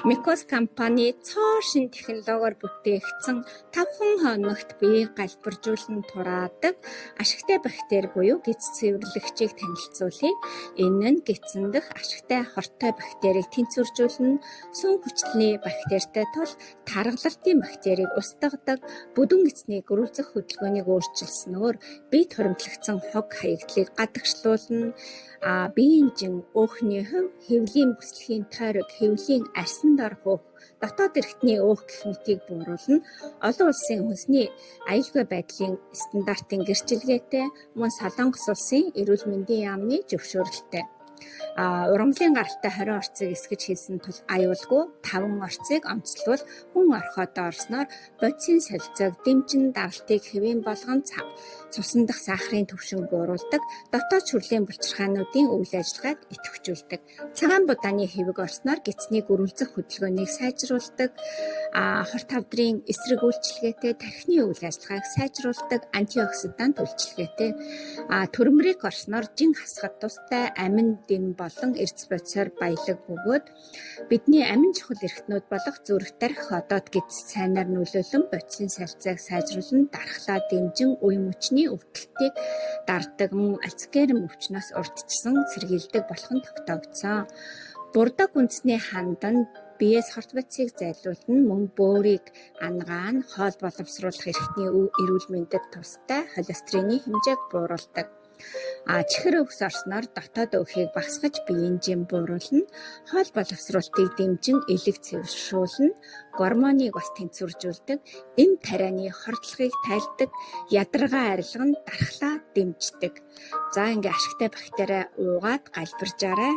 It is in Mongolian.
Micos компани цоо шин технологиор бүтээгдсэн 5 хоногт биеийг галбиржуулан тураадаг ашигтай бактери буюу гидс цэвэрлэгчийг танилцуулъя. Энэ нь гидсэн дэх ашигтай хортой бактерийг тэнцвэржүүлнэ, сүн хүчний бактеритай тул таргалалтын бактерийг устгадаг, бүдүүн гидсний гөрүүлзэх хөдөлгөөнийг өөрчилснөөр бие хуримтлагдсан хог хаягдлыг гадагшлуулна. Биеийн жин өөхний хувь хэвлийн бүслэхийн тойрог хэвлийн арсан дор хөөх дотоод эрхтний өөх гэх мэтийг бууруулна. Олон улсын хүнсний аюулгүй байдлын стандартын гэрчилгээтэй мөн Солонгос улсын эрүүл мэндийн яамны зөвшөөрөлтэй. Ургамлын гаралтай 20 орцыг эсгэж хийсэн тул аюулгүй 5 орцыг онцлбол хүн орхиодоо орсноор бодисын солилцоог дэмжин даралтыг хэвийн болгон цусан дах сахарын түвшин бууруулдаг, дотоод шүрлийн булчирхаануудын үйл ажиллагааг идэвхжүүлдэг. Цагаан будааны хэвэг орсноор гидсний гөрүүлзэх хөдөлгөөнийг сайжруулдаг, хорт хавдрын эсрэг үйлчилгээтэй тархины үйл ажиллагааг сайжруулдаг, антиоксидант үйлчилгээтэй. Төрмөрийг орсноор жин хасахад тустай амин дэм болон эрдэс бодисоор баялаг бөгөөд бидний амин чухал эрхтнүүд болох зүрх тарих одоод гидс цайнаар нөлөөлөн бодисын солилцоог сайжруулан дархлаа дэмжин үе мөчний өвдөлтийг дарддаг, мөн Альцгеймер өвчнөөс урдчилсан сэргийлдэг болох нь тогтоогдсон. Бурдаг үндэсний хандан биеэс хорт бодисыг зайлуулна, мөн бөөрийг ангаан, хоол боловсруулах эрхтний эрүүл мэндэд тустай холестерины хэмжээг бууруулдаг. Чихэр өвс орсноор дотоод өөхийг багасгаж биеийн жим бууруулна, хоол боловсруулалтыг дэмжин элэг цэвэршүүлнэ, гормоныг бас тэнцвэржүүлдэг, эм тарианы хордлогыг тайлдаг, ядаргаа арилган дархлаа дэмждэг. За ингээ ашигтай бактери уугаад галбиржаарай.